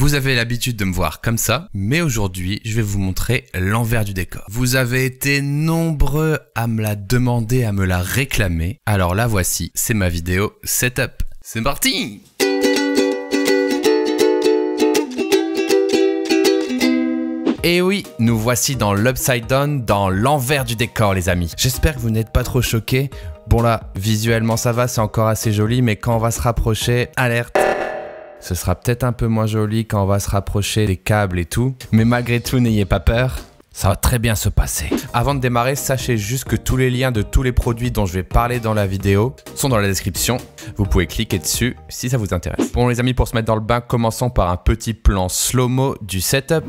Vous avez l'habitude de me voir comme ça, mais aujourd'hui, je vais vous montrer l'envers du décor. Vous avez été nombreux à me la demander, à me la réclamer. Alors la voici, c'est ma vidéo setup. C'est parti! Et oui, nous voici dans l'upside down, dans l'envers du décor les amis. J'espère que vous n'êtes pas trop choqués. Bon là, visuellement ça va, c'est encore assez joli, mais quand on va se rapprocher, alerte. Ce sera peut-être un peu moins joli quand on va se rapprocher des câbles et tout. Mais malgré tout, n'ayez pas peur. Ça va très bien se passer. Avant de démarrer, sachez juste que tous les liens de tous les produits dont je vais parler dans la vidéo sont dans la description. Vous pouvez cliquer dessus si ça vous intéresse. Bon les amis, pour se mettre dans le bain, commençons par un petit plan slow-mo du setup.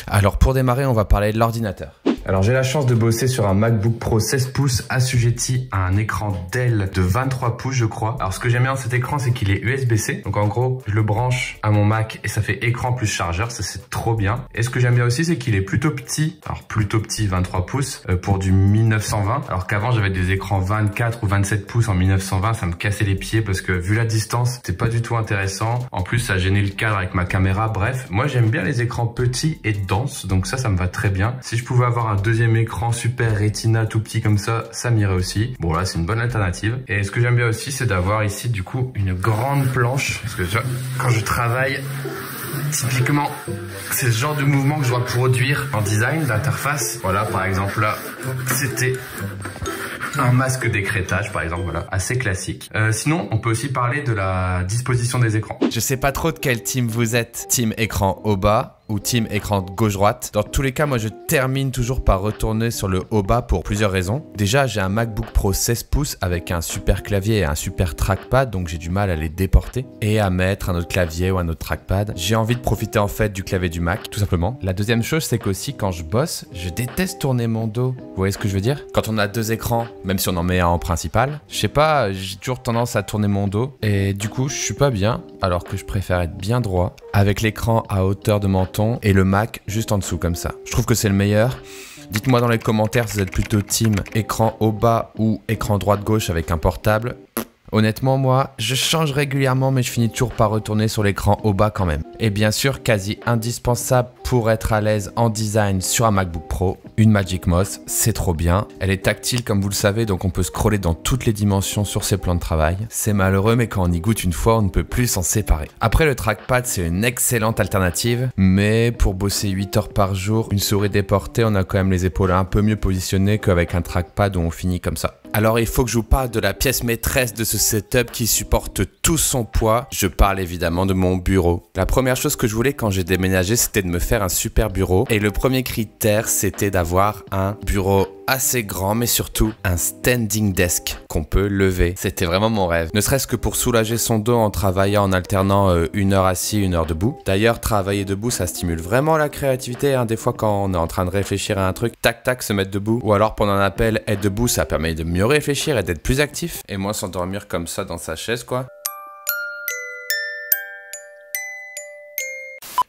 Alors pour démarrer, on va parler de l'ordinateur. Alors j'ai la chance de bosser sur un MacBook Pro 16 pouces assujetti à un écran Dell de 23 pouces je crois. Alors ce que j'aime bien dans cet écran, c'est qu'il est USB-C. Donc en gros, je le branche à mon Mac et ça fait écran plus chargeur, ça c'est trop bien. Et ce que j'aime bien aussi, c'est qu'il est plutôt petit. Alors plutôt petit, 23 pouces pour du 1920. Alors qu'avant j'avais des écrans 24 ou 27 pouces en 1920, ça me cassait les pieds parce que vu la distance, c'était pas du tout intéressant. En plus ça gênait le cadre avec ma caméra. Bref, moi j'aime bien les écrans petits et denses, donc ça me va très bien. Si je pouvais avoir un deuxième écran super Retina tout petit comme ça m'irait aussi. Bon là c'est une bonne alternative. Et ce que j'aime bien aussi, c'est d'avoir ici du coup une grande planche. Parce que tu vois, quand je travaille, typiquement c'est le genre de mouvement que je dois produire en design d'interface. Voilà, par exemple là, c'était un masque d'écrêtage par exemple, voilà, assez classique. Sinon, on peut aussi parler de la disposition des écrans. Je sais pas trop de quel team vous êtes, team écran haut bas ou team écran gauche-droite. Dans tous les cas, moi je termine toujours par retourner sur le haut bas pour plusieurs raisons. Déjà, j'ai un MacBook Pro 16 pouces avec un super clavier et un super trackpad, donc j'ai du mal à les déporter et à mettre un autre clavier ou un autre trackpad. J'ai envie de profiter en fait du clavier du Mac, tout simplement. La deuxième chose, c'est qu'aussi quand je bosse, je déteste tourner mon dos. Vous voyez ce que je veux dire? Quand on a deux écrans, même si on en met un en principal, je sais pas, j'ai toujours tendance à tourner mon dos et du coup, je suis pas bien, alors que je préfère être bien droit avec l'écran à hauteur de menton et le Mac juste en dessous comme ça. Je trouve que c'est le meilleur. Dites-moi dans les commentaires si vous êtes plutôt team écran haut bas ou écran droite gauche avec un portable. Honnêtement, moi, je change régulièrement, mais je finis toujours par retourner sur l'écran haut bas quand même. Et bien sûr, quasi indispensable pour être à l'aise en design sur un MacBook Pro, une Magic Mouse, c'est trop bien. Elle est tactile comme vous le savez, donc on peut scroller dans toutes les dimensions sur ses plans de travail. C'est malheureux, mais quand on y goûte une fois, on ne peut plus s'en séparer. Après, le trackpad, c'est une excellente alternative, mais pour bosser 8 heures par jour, une souris déportée, on a quand même les épaules un peu mieux positionnées qu'avec un trackpad où on finit comme ça. Alors il faut que je vous parle de la pièce maîtresse de ce setup qui supporte tout son poids. Je parle évidemment de mon bureau. La première chose que je voulais quand j'ai déménagé, c'était de me faire un super bureau. Et le premier critère, c'était d'avoir un bureau assez grand, mais surtout un standing desk qu'on peut lever. C'était vraiment mon rêve. Ne serait-ce que pour soulager son dos en travaillant en alternant une heure assis, une heure debout. D'ailleurs, travailler debout, ça stimule vraiment la créativité. Hein. Des fois, quand on est en train de réfléchir à un truc, tac tac, se mettre debout. Ou alors pendant un appel, être debout, ça permet de mieux réfléchir et d'être plus actif. Et moins s'endormir comme ça dans sa chaise, quoi.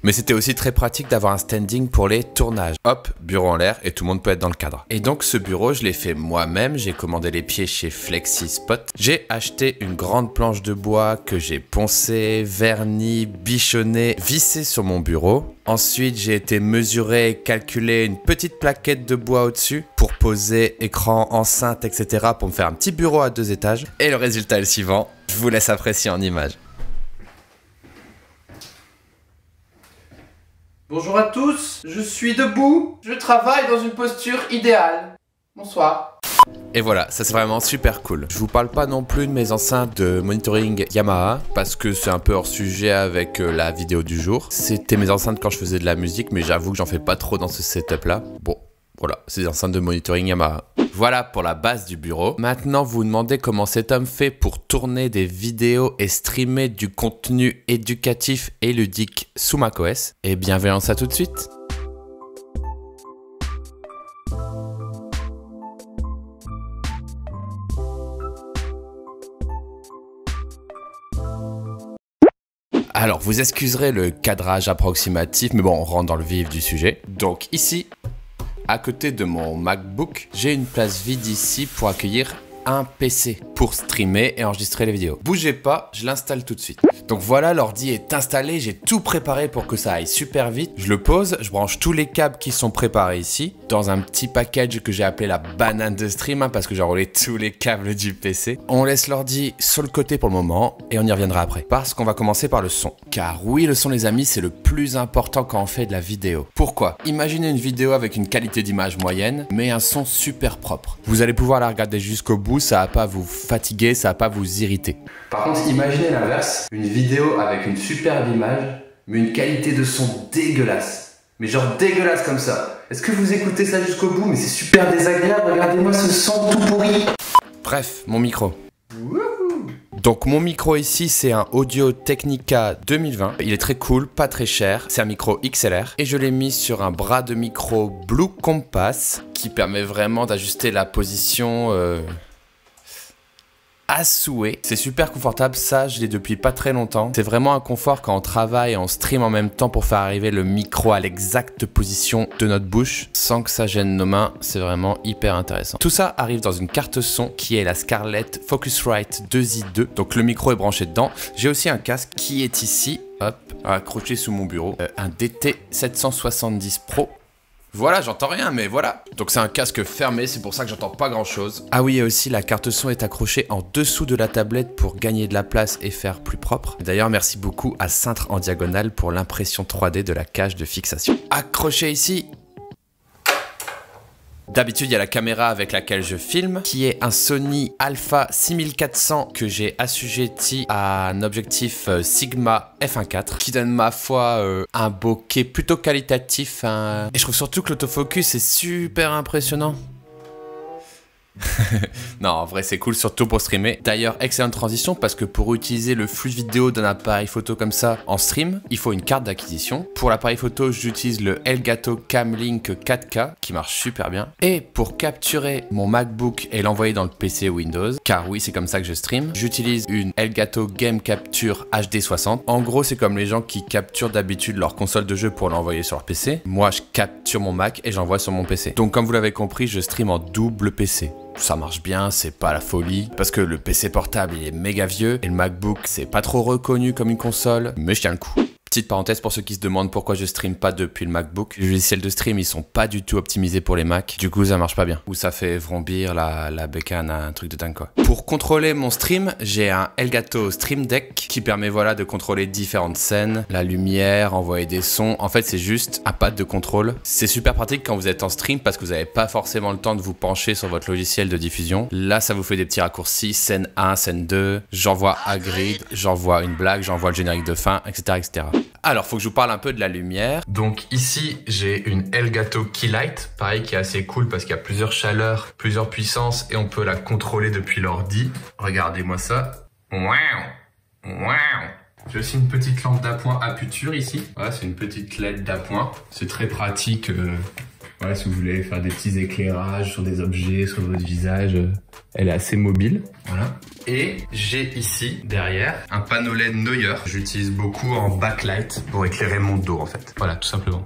Mais c'était aussi très pratique d'avoir un standing pour les tournages. Hop, bureau en l'air et tout le monde peut être dans le cadre. Et donc ce bureau, je l'ai fait moi-même. J'ai commandé les pieds chez FlexiSpot. J'ai acheté une grande planche de bois que j'ai poncée, vernie, bichonnée, vissée sur mon bureau. Ensuite, j'ai été mesurer et calculer une petite plaquette de bois au-dessus pour poser écran, enceinte, etc. pour me faire un petit bureau à 2 étages. Et le résultat est le suivant. Je vous laisse apprécier en images. Bonjour à tous, je suis debout, je travaille dans une posture idéale. Bonsoir. Et voilà, ça c'est vraiment super cool. Je vous parle pas non plus de mes enceintes de monitoring Yamaha parce que c'est un peu hors sujet avec la vidéo du jour. C'était mes enceintes quand je faisais de la musique, mais j'avoue que j'en fais pas trop dans ce setup là. Bon, voilà, c'est des enceintes de monitoring Yamaha. Voilà pour la base du bureau. Maintenant, vous vous demandez comment cet homme fait pour tourner des vidéos et streamer du contenu éducatif et ludique sous macOS. Eh bien, voyons ça tout de suite. Alors, vous excuserez le cadrage approximatif, mais bon, on rentre dans le vif du sujet. Donc ici, à côté de mon MacBook, j'ai une place vide ici pour accueillir un PC pour streamer et enregistrer les vidéos. Bougez pas, je l'installe tout de suite. Donc voilà, l'ordi est installé, j'ai tout préparé pour que ça aille super vite. Je le pose, je branche tous les câbles qui sont préparés ici dans un petit package que j'ai appelé la banane de stream parce que j'ai enroulé tous les câbles du PC. On laisse l'ordi sur le côté pour le moment et on y reviendra après. Parce qu'on va commencer par le son. Car oui, le son les amis, c'est le plus important quand on fait de la vidéo. Pourquoi? Imaginez une vidéo avec une qualité d'image moyenne, mais un son super propre. Vous allez pouvoir la regarder jusqu'au bout, ça va pas vous fatiguer, ça va pas vous irriter. Par contre, imaginez l'inverse, une vidéo avec une superbe image, mais une qualité de son dégueulasse. Mais genre dégueulasse comme ça. Est-ce que vous écoutez ça jusqu'au bout? Mais c'est super désagréable, regardez-moi ce son tout pourri. Bref, mon micro. Donc mon micro ici, c'est un Audio Technica 2020. Il est très cool, pas très cher. C'est un micro XLR. Et je l'ai mis sur un bras de micro Blue Compass qui permet vraiment d'ajuster la position à souhait. C'est super confortable, ça je l'ai depuis pas très longtemps. C'est vraiment un confort quand on travaille et on stream en même temps pour faire arriver le micro à l'exacte position de notre bouche sans que ça gêne nos mains. C'est vraiment hyper intéressant. Tout ça arrive dans une carte son qui est la Scarlett Focusrite 2i2. Donc le micro est branché dedans. J'ai aussi un casque qui est ici, hop, accroché sous mon bureau. Un DT770 Pro. Voilà, j'entends rien, mais voilà. Donc c'est un casque fermé, c'est pour ça que j'entends pas grand chose. Ah oui, et aussi la carte son est accrochée en dessous de la tablette pour gagner de la place et faire plus propre. D'ailleurs, merci beaucoup à Cintre en diagonale pour l'impression 3D de la cage de fixation. Accroché ici. D'habitude, il y a la caméra avec laquelle je filme, qui est un Sony Alpha 6400 que j'ai assujetti à un objectif Sigma f1.4 qui donne ma foi un bokeh plutôt qualitatif. Et je trouve surtout que l'autofocus est super impressionnant. Non, en vrai c'est cool, surtout pour streamer. D'ailleurs, excellente transition parce que pour utiliser le flux vidéo d'un appareil photo comme ça en stream, il faut une carte d'acquisition. Pour l'appareil photo, j'utilise le Elgato Camlink 4K qui marche super bien. Et pour capturer mon MacBook et l'envoyer dans le PC Windows, car oui c'est comme ça que je stream, j'utilise une Elgato Game Capture HD 60. En gros, c'est comme les gens qui capturent d'habitude leur console de jeu pour l'envoyer sur leur PC. Moi, je capture mon Mac et j'envoie sur mon PC. Donc comme vous l'avez compris, je stream en double PC. Ça marche bien, c'est pas la folie, parce que le PC portable il est méga vieux, et le MacBook c'est pas trop reconnu comme une console, mais je tiens le coup. Petite parenthèse pour ceux qui se demandent pourquoi je stream pas depuis le MacBook. Les logiciels de stream ils sont pas du tout optimisés pour les Mac, du coup ça marche pas bien. Ou ça fait vrombir la bécane, un truc de dingue quoi. Pour contrôler mon stream, j'ai un Elgato Stream Deck qui permet voilà de contrôler différentes scènes, la lumière, envoyer des sons. En fait c'est juste un pad de contrôle. C'est super pratique quand vous êtes en stream parce que vous n'avez pas forcément le temps de vous pencher sur votre logiciel de diffusion. Là ça vous fait des petits raccourcis, scène 1, scène 2, j'envoie à grid, j'envoie une blague, j'envoie le générique de fin, etc. etc. Alors, faut que je vous parle un peu de la lumière. Donc ici, j'ai une Elgato Keylight, pareil, qui est assez cool parce qu'il y a plusieurs chaleurs, plusieurs puissances et on peut la contrôler depuis l'ordi. Regardez-moi ça. J'ai aussi une petite lampe d'appoint à puture ici. Voilà, c'est une petite LED d'appoint. C'est très pratique. Voilà, si vous voulez faire des petits éclairages sur des objets, sur votre visage, elle est assez mobile. Voilà. Et j'ai ici, derrière, un panneau LED Neuer. J'utilise beaucoup en backlight pour éclairer mon dos, en fait. Voilà, tout simplement.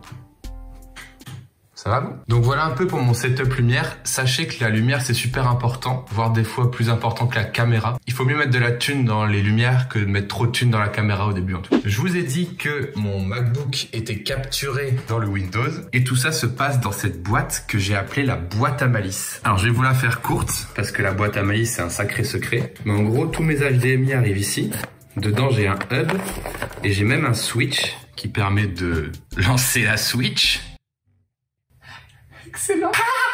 Ça va bon? Donc voilà un peu pour mon setup lumière. Sachez que la lumière c'est super important, voire des fois plus important que la caméra. Il faut mieux mettre de la thune dans les lumières que de mettre trop de thune dans la caméra au début en tout cas. Je vous ai dit que mon MacBook était capturé dans le Windows et tout ça se passe dans cette boîte que j'ai appelée la boîte à malice. Alors je vais vous la faire courte parce que la boîte à malice c'est un sacré secret. Mais en gros tous mes HDMI arrivent ici. Dedans j'ai un hub et j'ai même un switch qui permet de lancer la Switch. Excellent.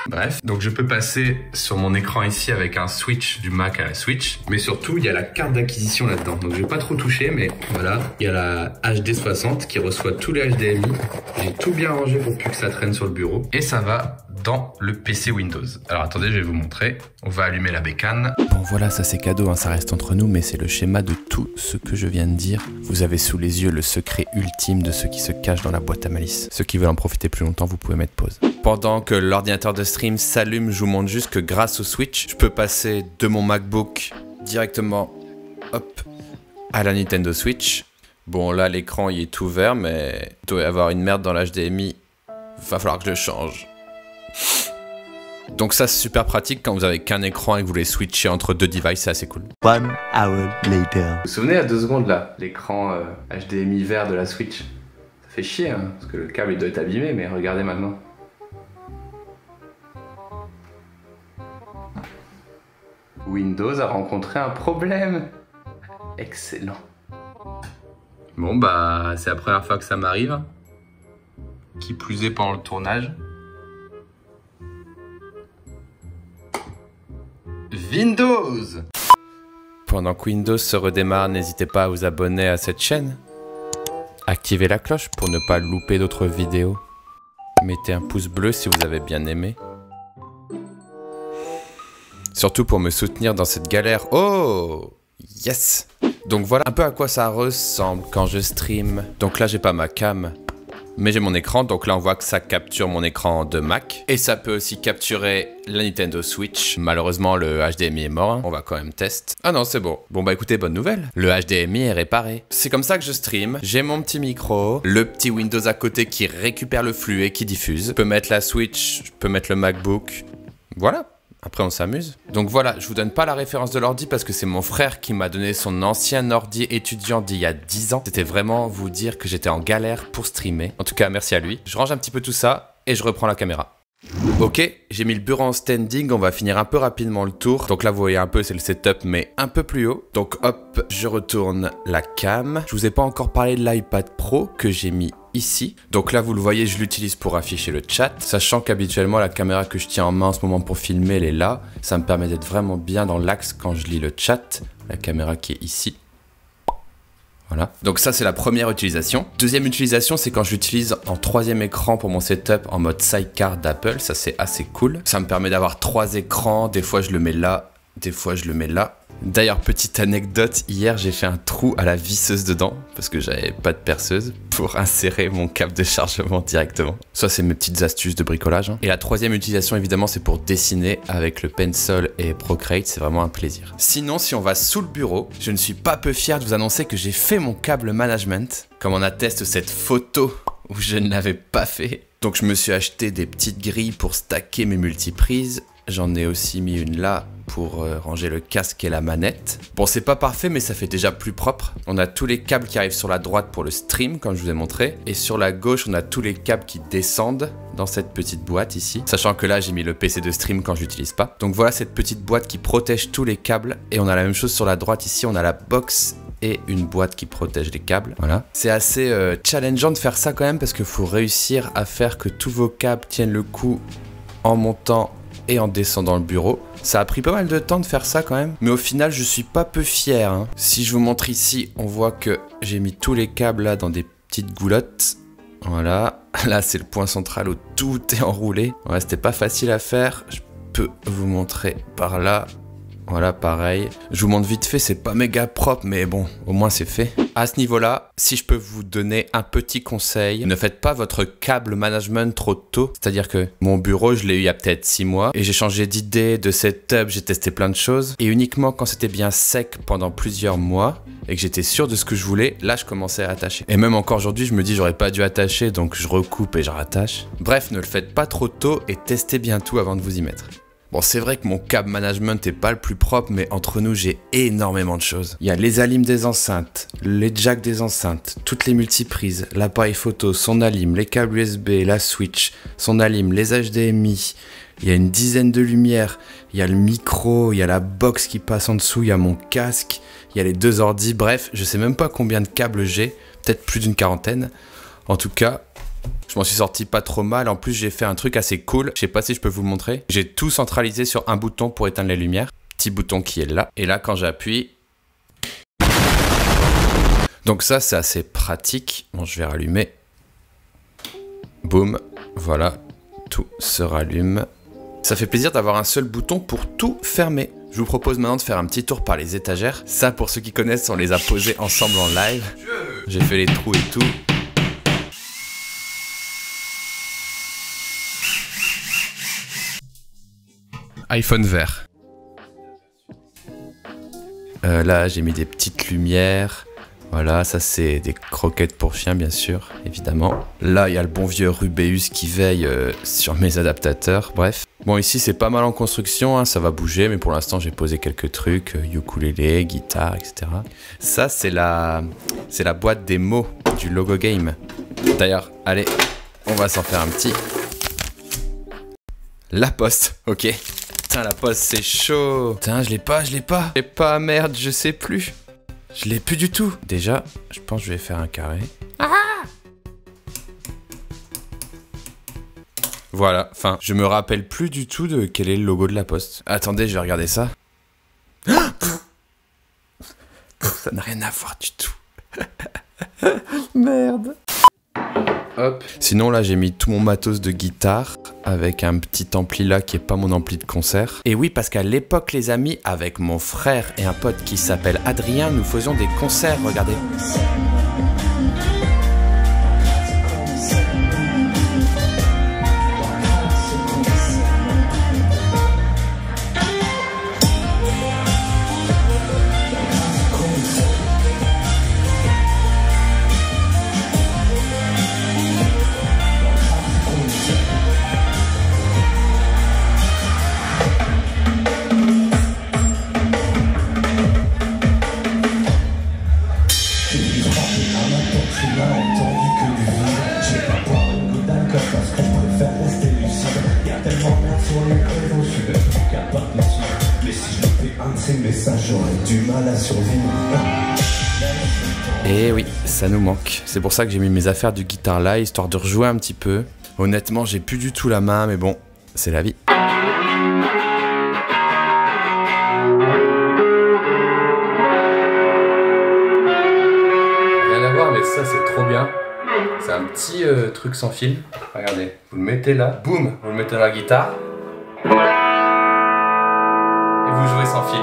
Bref, donc je peux passer sur mon écran ici avec un switch du Mac à la Switch, mais surtout il y a la carte d'acquisition là-dedans. Donc je vais pas trop toucher, mais voilà, il y a la HD60 qui reçoit tous les HDMI. J'ai tout bien rangé pour plus que ça traîne sur le bureau. Et ça va dans le PC Windows. Alors attendez, je vais vous montrer. On va allumer la bécane. Bon voilà, ça c'est cadeau, hein, ça reste entre nous, mais c'est le schéma de tout ce que je viens de dire. Vous avez sous les yeux le secret ultime de ce qui se cache dans la boîte à malice. Ceux qui veulent en profiter plus longtemps, vous pouvez mettre pause. Pendant que l'ordinateur de stream s'allume, je vous montre juste que grâce au Switch, je peux passer de mon MacBook directement, hop, à la Nintendo Switch. Bon là l'écran il est tout vert, mais il doit y avoir une merde dans l'HDMI. Va falloir que je le change. Donc ça c'est super pratique quand vous avez qu'un écran et que vous voulez switcher entre deux devices, c'est assez cool. 1 hour later. Vous vous souvenez à 2 secondes là, l'écran HDMI vert de la Switch? Ça fait chier hein, parce que le câble il doit être abîmé, mais regardez maintenant. Windows a rencontré un problème. Excellent. Bon bah c'est la première fois que ça m'arrive. Qui plus est pendant le tournage. Windows! Pendant que Windows se redémarre, n'hésitez pas à vous abonner à cette chaîne. Activez la cloche pour ne pas louper d'autres vidéos. Mettez un pouce bleu si vous avez bien aimé. Surtout pour me soutenir dans cette galère. Oh! Yes! Donc voilà un peu à quoi ça ressemble quand je stream. Donc là j'ai pas ma cam. Mais j'ai mon écran, donc là on voit que ça capture mon écran de Mac. Et ça peut aussi capturer la Nintendo Switch. Malheureusement le HDMI est mort, hein. On va quand même tester. Ah non c'est bon. Bon bah écoutez, bonne nouvelle. Le HDMI est réparé. C'est comme ça que je stream. J'ai mon petit micro, le petit Windows à côté qui récupère le flux et qui diffuse. Je peux mettre la Switch, je peux mettre le MacBook. Voilà. Après on s'amuse. Donc voilà, je vous donne pas la référence de l'ordi parce que c'est mon frère qui m'a donné son ancien ordi étudiant d'il y a 10 ans. C'était vraiment vous dire que j'étais en galère pour streamer. En tout cas, merci à lui. Je range un petit peu tout ça et je reprends la caméra. Ok, j'ai mis le bureau en standing, on va finir un peu rapidement le tour. Donc là vous voyez un peu c'est le setup mais un peu plus haut. Donc hop, je retourne la cam. Je vous ai pas encore parlé de l'iPad Pro que j'ai mis ici. Donc là vous le voyez, je l'utilise pour afficher le chat. Sachant qu'habituellement la caméra que je tiens en main en ce moment pour filmer elle est là. Ça me permet d'être vraiment bien dans l'axe quand je lis le chat. La caméra qui est ici. Voilà. Donc ça c'est la première utilisation. Deuxième utilisation c'est quand je l'utilise en troisième écran pour mon setup en mode sidecar d'Apple. Ça c'est assez cool. Ça me permet d'avoir 3 écrans. Des fois je le mets là, des fois je le mets là. D'ailleurs petite anecdote, hier j'ai fait un trou à la visseuse dedans parce que j'avais pas de perceuse pour insérer mon câble de chargement directement. Ça c'est mes petites astuces de bricolage. Hein. Et la troisième utilisation évidemment c'est pour dessiner avec le Pencil et Procreate, c'est vraiment un plaisir. Sinon si on va sous le bureau, je ne suis pas peu fier de vous annoncer que j'ai fait mon câble management, comme on atteste cette photo où je ne l'avais pas fait. Donc je me suis acheté des petites grilles pour stacker mes multiprises. J'en ai aussi mis une là pour ranger le casque et la manette. Bon, c'est pas parfait, mais ça fait déjà plus propre. On a tous les câbles qui arrivent sur la droite pour le stream, comme je vous ai montré. Et sur la gauche, on a tous les câbles qui descendent dans cette petite boîte ici. Sachant que là, j'ai mis le PC de stream quand je l'utilise pas. Donc voilà cette petite boîte qui protège tous les câbles. Et on a la même chose sur la droite ici. On a la box et une boîte qui protège les câbles. Voilà. C'est assez challengeant de faire ça quand même parce qu'il faut réussir à faire que tous vos câbles tiennent le coup en montant et en descendant le bureau. Ça a pris pas mal de temps de faire ça quand même, mais au final je suis pas peu fier. Hein. Si je vous montre ici, on voit que j'ai mis tous les câbles là dans des petites goulottes. Voilà, là c'est le point central où tout est enroulé. Ouais, c'était pas facile à faire, je peux vous montrer par là. Voilà, pareil. Je vous montre vite fait, c'est pas méga propre, mais bon, au moins c'est fait. À ce niveau-là, si je peux vous donner un petit conseil, ne faites pas votre câble management trop tôt. C'est-à-dire que mon bureau, je l'ai eu il y a peut-être 6 mois, et j'ai changé d'idée, de setup, j'ai testé plein de choses. Et uniquement quand c'était bien sec pendant plusieurs mois, et que j'étais sûr de ce que je voulais, là je commençais à attacher. Et même encore aujourd'hui, je me dis j'aurais pas dû attacher, donc je recoupe et je rattache. Bref, ne le faites pas trop tôt et testez bien tout avant de vous y mettre. Bon, c'est vrai que mon câble management est pas le plus propre, mais entre nous, j'ai énormément de choses. Il y a les alimes des enceintes, les jacks des enceintes, toutes les multiprises, l'appareil photo, son alim, les câbles USB, la Switch, son alim, les HDMI. Il y a une dizaine de lumières, il y a le micro, il y a la box qui passe en dessous, il y a mon casque, il y a les 2 ordis, bref, je sais même pas combien de câbles j'ai, peut-être plus d'une 40aine. En tout cas, Je m'en suis sorti pas trop mal. En plus, j'ai fait un truc assez cool. Je sais pas si je peux vous le montrer. J'ai tout centralisé sur un bouton pour éteindre les lumières. Petit bouton qui est là. Et là, quand j'appuie... Donc ça, c'est assez pratique. Bon, je vais rallumer. Boum. Voilà. Tout se rallume. Ça fait plaisir d'avoir un seul bouton pour tout fermer. Je vous propose maintenant de faire un petit tour par les étagères. Ça, pour ceux qui connaissent, on les a posés ensemble en live. J'ai fait les trous et tout. iPhone vert. Là, j'ai mis des petites lumières. Voilà, ça c'est des croquettes pour chiens, bien sûr, évidemment. Là, il y a le bon vieux Rubéus qui veille sur mes adaptateurs, bref. Bon, ici, c'est pas mal en construction, hein, ça va bouger, mais pour l'instant, j'ai posé quelques trucs, ukulélé, guitare, etc. Ça, c'est la boîte des mots du logo game. D'ailleurs, allez, on va s'en faire un petit. La poste, ok. Putain, la poste, c'est chaud. Putain, je l'ai pas. J'ai pas, merde, je sais plus. Je l'ai plus du tout. Déjà, je pense que je vais faire un carré. Ah! Voilà, enfin, je me rappelle plus du tout de quel est le logo de la poste. Attendez, je vais regarder ça. Ça n'a rien à voir du tout. Merde. Hop. Sinon là j'ai mis tout mon matos de guitare avec un petit ampli là qui est pas mon ampli de concert. Et oui, parce qu'à l'époque les amis, avec mon frère et un pote qui s'appelle Adrien, nous faisions des concerts, regardez. Et oui, ça nous manque. C'est pour ça que j'ai mis mes affaires du guitare là, histoire de rejouer un petit peu. Honnêtement, j'ai plus du tout la main, mais bon, c'est la vie. Rien à voir, mais ça c'est trop bien. C'est un petit truc sans fil. Regardez, vous le mettez là, boum, vous le mettez dans la guitare. Et vous jouez sans fil.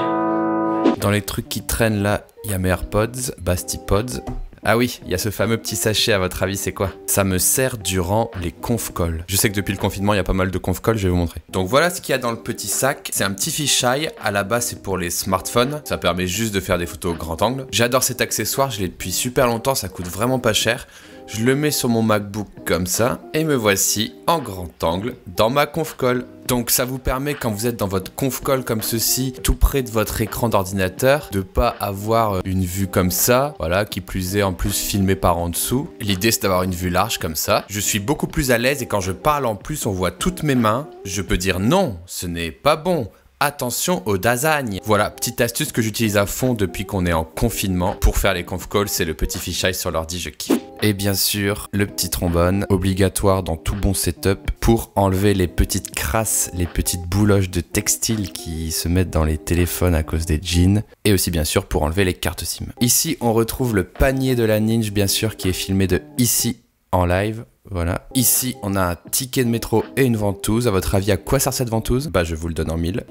Dans les trucs qui traînent là, il y a mes AirPods, BastiPods. Ah oui, il y a ce fameux petit sachet, à votre avis c'est quoi? Ça me sert durant les conf-calls. Je sais que depuis le confinement il y a pas mal de conf-calls, je vais vous montrer. Donc voilà ce qu'il y a dans le petit sac. C'est un petit fisheye, à la base c'est pour les smartphones. Ça permet juste de faire des photos au grand angle. J'adore cet accessoire, je l'ai depuis super longtemps, ça coûte vraiment pas cher. Je le mets sur mon MacBook comme ça, et me voici en grand angle dans ma conf-call. Donc ça vous permet, quand vous êtes dans votre conf-call comme ceci, tout près de votre écran d'ordinateur, de pas avoir une vue comme ça, voilà, qui plus est en plus filmée par en dessous. L'idée c'est d'avoir une vue large comme ça. Je suis beaucoup plus à l'aise et quand je parle en plus, on voit toutes mes mains. Je peux dire non, ce n'est pas bon. Attention aux lasagnes. Voilà, petite astuce que j'utilise à fond depuis qu'on est en confinement. Pour faire les conf calls, c'est le petit fisheye sur l'ordi, je kiffe. Et bien sûr, le petit trombone, obligatoire dans tout bon setup pour enlever les petites crasses, les petites bouloches de textile qui se mettent dans les téléphones à cause des jeans. Et aussi bien sûr pour enlever les cartes SIM. Ici, on retrouve le panier de la Ninja, bien sûr, qui est filmé de ici en live. Voilà. Ici, on a un ticket de métro et une ventouse. À votre avis, à quoi sert cette ventouse? Bah, je vous le donne en 1000.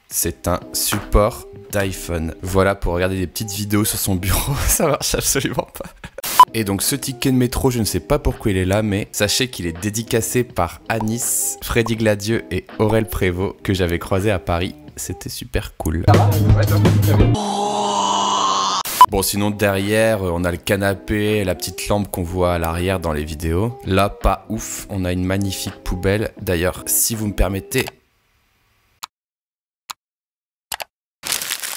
C'est un support d'iPhone. Voilà, pour regarder des petites vidéos sur son bureau, ça marche absolument pas. Et donc ce ticket de métro, je ne sais pas pourquoi il est là, mais sachez qu'il est dédicacé par Anis, Freddy Gladieux et Aurel Prévost, que j'avais croisé à Paris. C'était super cool. Bon, sinon derrière, on a le canapé, la petite lampe qu'on voit à l'arrière dans les vidéos. Là, pas ouf, on a une magnifique poubelle. D'ailleurs, si vous me permettez...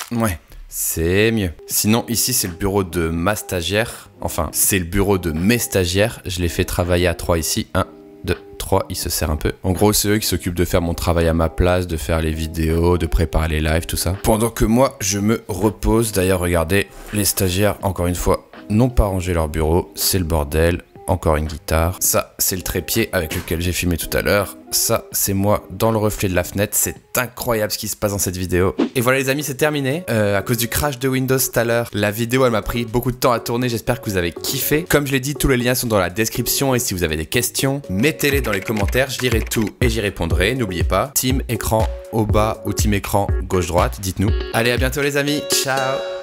Ouais, c'est mieux. Sinon, ici, c'est le bureau de ma stagiaire. Enfin, c'est le bureau de mes stagiaires. Je les fais travailler à 3 ici. 1, 2, 3, il se sert un peu. En gros, c'est eux qui s'occupent de faire mon travail à ma place, de faire les vidéos, de préparer les lives, tout ça. Pendant que moi, je me repose. D'ailleurs, regardez, les stagiaires, encore une fois, n'ont pas rangé leur bureau. C'est le bordel. encore une guitare. Ça, c'est le trépied avec lequel j'ai filmé tout à l'heure. Ça, c'est moi dans le reflet de la fenêtre. C'est incroyable ce qui se passe dans cette vidéo. Et voilà les amis, c'est terminé. À cause du crash de Windows tout à l'heure, la vidéo, elle m'a pris beaucoup de temps à tourner. J'espère que vous avez kiffé. Comme je l'ai dit, tous les liens sont dans la description. Et si vous avez des questions, mettez-les dans les commentaires. Je lirai tout et j'y répondrai. N'oubliez pas, team écran au bas ou team écran gauche-droite, dites-nous. Allez, à bientôt les amis. Ciao.